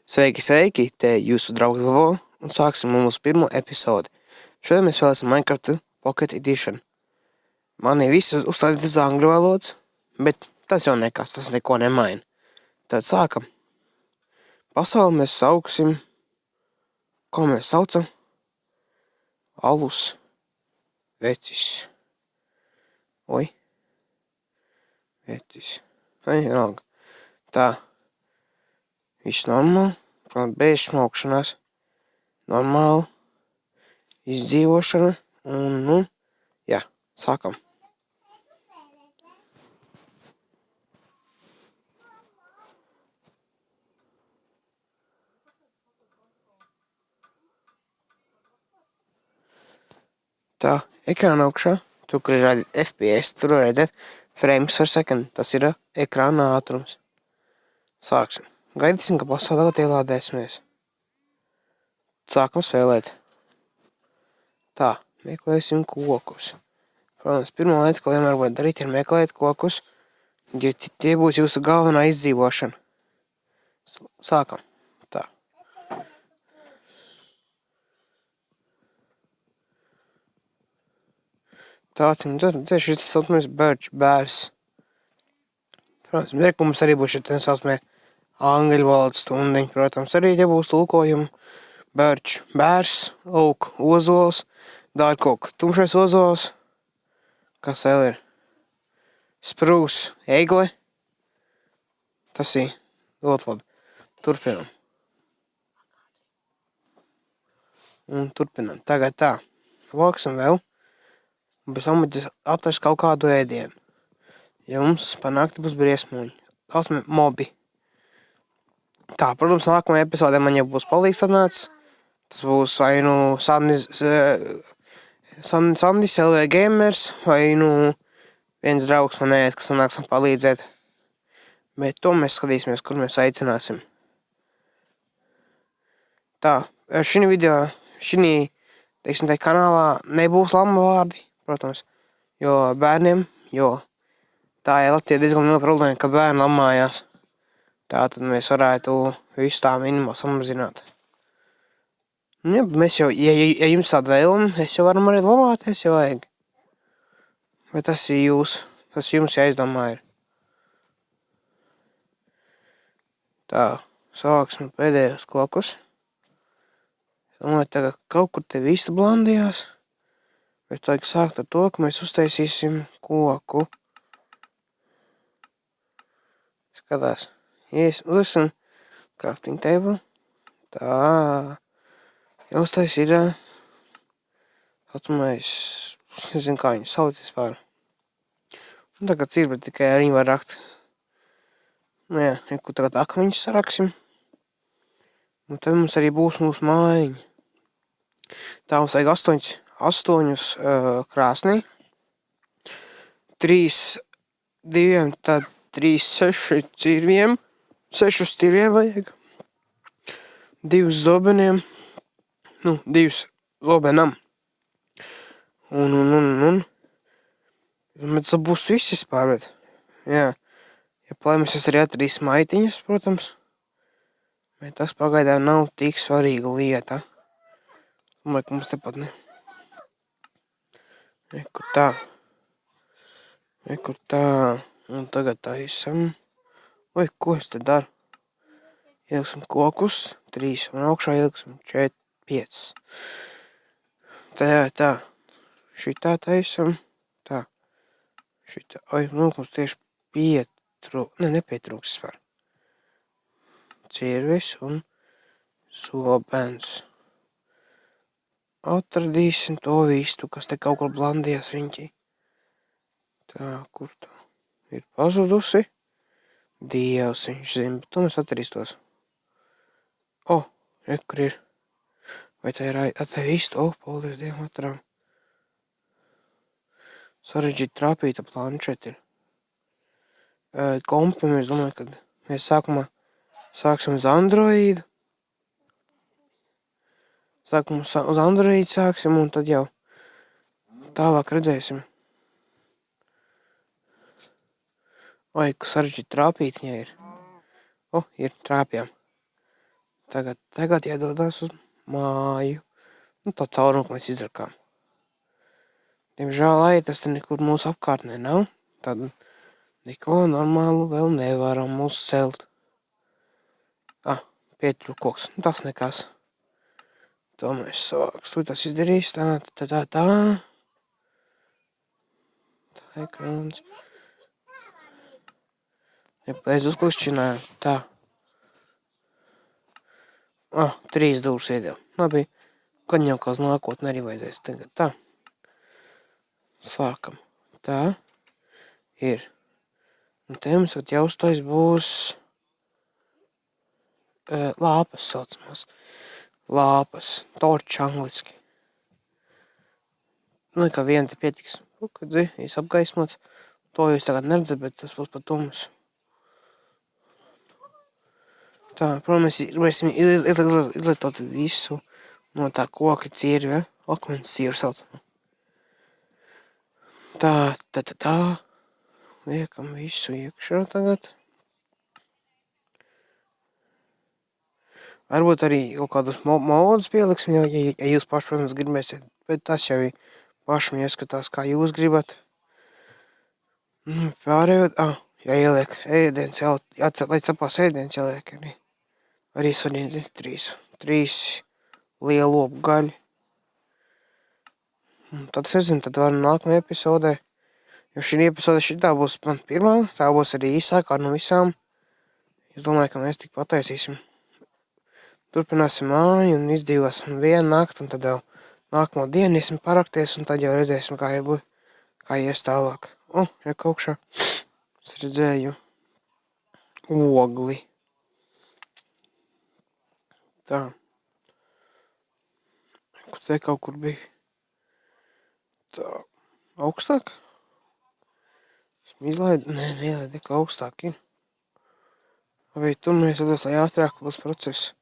Sveiki, sveiki! Te jūsu draugs Vavo un sāksim mūsu pirmo epizodi. Šodien mēs spēlēsim Minecraft Pocket Edition. Man ir viss uzstādīts uz angļu valodas, bet tas jau nekas, tas neko nemaina. Tad sākam. Pasauli mēs sauksim, ko mēs saucam? Alus vecis. Oi. Vecis. Vienalga. Tā. Viss normāli. Bez smokšanās. Normāli. Izdzīvošana. Un, jā, sākam. Tā, ekrāna augšā. Tur, kur ir redzēt FPS, tur var redzēt frames per second. Tas ir ekrāna ātrums. Sāksim. Gaidīsim, ka pasaulē ielādēsimies. Sākam spēlēt. Tā, meklēsim kokus. Protams, pirmā lieta, ko vienmēr var darīt, ir meklēt kokus, jo tie būs jūsu galvenā izdzīvošana. Sākam. Tā. Tāds un šis tas saucamais bērs. Protams, mums arī būs šeit saucamie angļu valodas stundiņi. Protams, arī te būs tulkojumi. Bērs, lūk, ozols, dārkoka, tumšais ozols. Kas vēl ir? Sprūs, egle. Tas ir ļoti labi. Turpinam. Un turpinam. Tagad tā. Vāksim vēl. Un pēc tam atrast kaut kādu ēdienu. Ja mums panākti būs briesmoņi. Saucam mobi. Tā, protams, nākamajā epizodē man jau būs palīgs atnācis. Tas būs vai nu Sandis LV Gamers, vai nu viens draugs man ēd, kas nāks man palīdzēt. Bet to mēs skatīsimies, kur mēs aicināsim. Tā, šī video, teiksim, tai kanālā nebūs lama vārdi, protams, jo bērniem, tā ir Latvijā diezgan liela problēma, kad bērni lamājās. Tā tad mēs varētu visu tā minimā samazināt. Ja, mēs jau, ja jums tāda vēlme, es jau varam arī lamāties, ja vajag. Bet tas ir tas jums jāizdomā ir. Tā, sāksim pēdējos kokus. Domāju, tagad kaut kur te visu blandījās. Bet vajag sākt ar to, ka mēs uztaisīsim koku. Skatās. Uztaisam crafting table. Tā. Jau uztais ir saucamais, es nezinu, kā viņu sauc vispār. Un tagad cirba tikai ar viņu var rakt. Nu jā, kur tagad akmeņus saraksim. Un tad mums arī būs mūsu mājiņa. Tā mums vajag 8 krāsnī. 3 diviem, tad 3 6 cirviem. 6 cirviem vajag. 2 zobeniem. 2 zobenam. Un. Bet tas būs viss vispār, bet. Jā. Ja plēmēs arī atradīs maitiņas, protams. Bet tas pagaidām nav tik svarīga lieta. Domāju, ka mums tepat ne. Ekur tā. Un tagad taisam. Oi, ko es te daru? Ieliksim kokus. 3 un augšā ieliksim 4, 5. Tā. Šitā taisam. Tā. Šitā. Oi, mums tieši nepietrūks vispār. Cirvis un zobens. Atradīsim to vistu, kas te kaut kur blandījās riņķī. Tā, kur tā ir pazudusi? Dievs, viņš zina, bet to mēs atradīstos. Kur ir? Vai tā ir tā vistu? Paldies Dievam atram. Sarežģīt trāpīta planšeti ir. Kompim, es domāju, kad mēs sāksim uz Android. Uz Android sāksim un tad jau tālāk redzēsim. Vai, kas sarežģīt trāpīts viņai ir. Ir trāpjām. tagad jādodas uz māju. Nu, tā caurumu, ko mēs izrakām. Diemžēl aitas te nekur mūsu apkārtnē nav. Tad neko normālu vēl nevaram uzcelt. Pietrūk koks. Nu, tas nekas. To mēs savāks. Tu tas izdarīs. Tā. Tā ekrāns. Es uzklišķināju. Tā. 3 dūrs iedēl. Labi. Gan jau kā uz nākotni arī vajadzēs tagad. Tā. Sākam. Tā. Ir. Un te mums jāuztais būs lāpas saucamās. Lāpas. Torči angliski. Nu, kā viena te pietiks. Kad es apgaismots. To jūs tagad neredzat, bet tas būs pat tums. Tā, protams, mēs izlietot visu no tā koka cirvi, akmens cirvi saucamā. Tā. Liekam visu iekšā tagad. Varbūt arī kaut kādus modus pieliksim, ja jūs paši, protams, gribēsiet, bet tas jau pašam ieskatās, kā jūs gribat. Pārējot, jāieliek ēdienas, lai cepās ēdienas jāliek arī. Arī svarīgi 3 lielu lopu gaļu. Tad es nezinu, tad varam nākamajā epizodē. Jo šī epizode šitā būs man pirmā, tā būs arī īsākā no visām. Es domāju, ka mēs tik pataisīsim. Turpināsim māju un izdzīvosim vienu nakti, un tad jau nākamo dienu iesim parakties, un tad jau redzēsim, kā ies tālāk. Augšā. Es redzēju ogli. Tā. Te kaut kur bija. Tā. Augstāk? Es izlaidu? Nē, neilaidu, ka augstāk ir. Vai tur mēs redzēs, lai ātrāk būs process.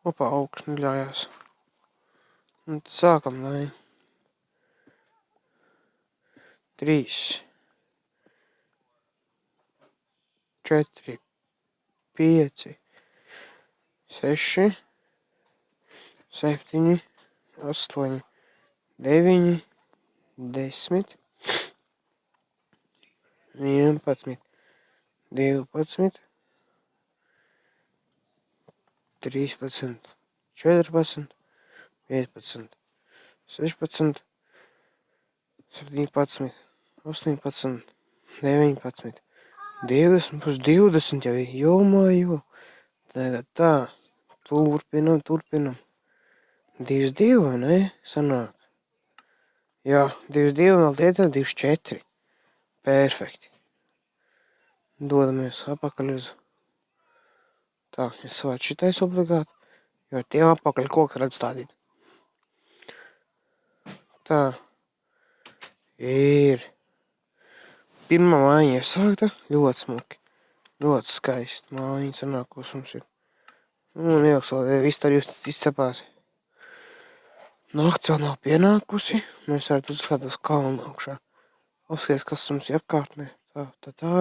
Augsts neļājās. Un tad sākam, lai 3, 4, 5, 6, 7, 8, 9, 10, 11, 12, 13, 14, 15, 16, 17, 18, 19, 20, plus 20 jau ir, jo. Tagad tā, turpinam. 22, vai ne? Sanāk. Jā, 22 vēl tietā, 24. Perfekti. Dodamies apakaļ uz. Tā, es savāc šitais obligāti, jo ar tiem apakaļ koks redz stādīt. Tā. Ir. Pirmā māja iesākta, ļoti smuki. Ļoti skaisti mājiņa sanākos mums ir. Un ilgs vēl viss tā jūs izcepās. Nakts vēl nav pienākusi, mēs varētu uzskatīt uz kalnu augšā. Apskaties, kas mums ir apkārtnē. Tā.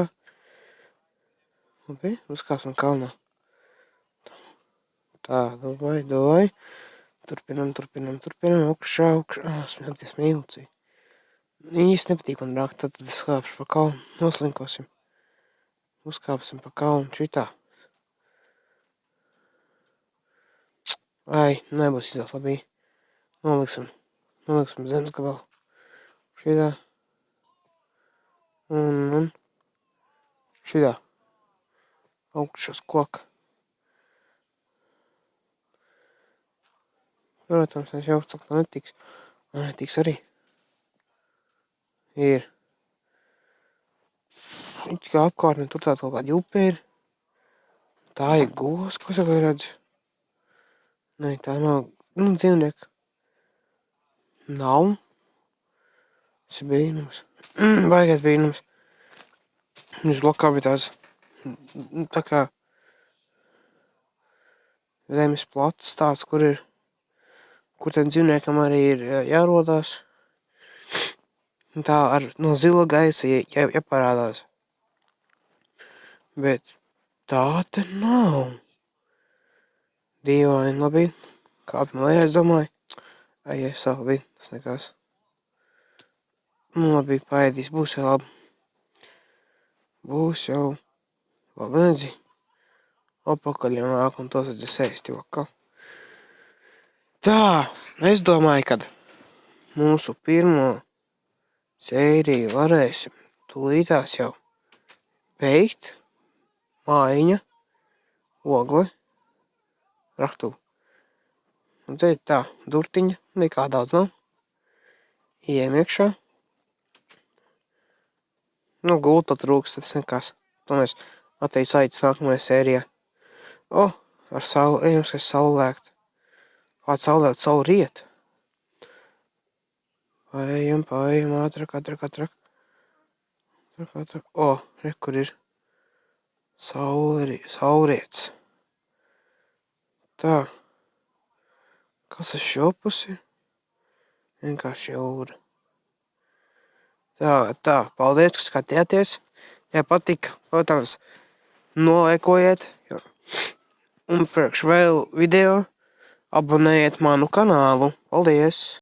Labi, uzkāpsim kalnā. Tā, davai. Turpinam, augšā. Smēties mīlcī. Īsti nepatīk man braukt, tad es skāpšu pa kalnu, noslinkosim. Uzkāpsim pa kalnu šitā. Nebūs izdevs labi. Noliksim zemes gabalu. Šitā. Un šitā. Augšas koka. Protams, es jau uzcelt netiks. Netiks arī. Ir. Kā apkārtne, tur tāds kaut kāda upe ir. Tā ir govs, ko es jau redzu. Nē, tā nav, dzīvnieka. Nav. Tas ir brīnums. Baigais brīnums. Mums blokā bija tās, tā kā zemes plats tāds, kur tiem dzīvniekam arī ir jārodās. Un tā ar no zila gaisa ieparādās. Bet tā te nav. Dīvaini, labi. Kāpjam lejā, es domāju. Ai, savu vidi, tas nekās. Nu, labi, paēdīs, būs jau labi. Būs jau labi, nedzi. Apakaļ jau nāk, un tos redzēs ēsti vakal. Tā, es domāju, kad mūsu pirmo sēriju varēsim tūlītās jau beigt. Mājiņa, ogle, raktuve. Un te tā, durtiņa, nekā daudz nav. Ejam iekšā. Nu, gulta trūkst, tas nekās. To mēs atteic aitas nākamajā sērijā. Ar sauli, ejam, ka saulēkt. Kāds saulēkt savu riet. Paejam, ātrak. Re, kur ir saulriets. Tā. Kas uz šo pusi? Vienkārši jūra. Tā, paldies, ka skatījāties. Ja patika, protams, nolaikojiet. Un priekš vēl video abonējiet manu kanālu. Paldies!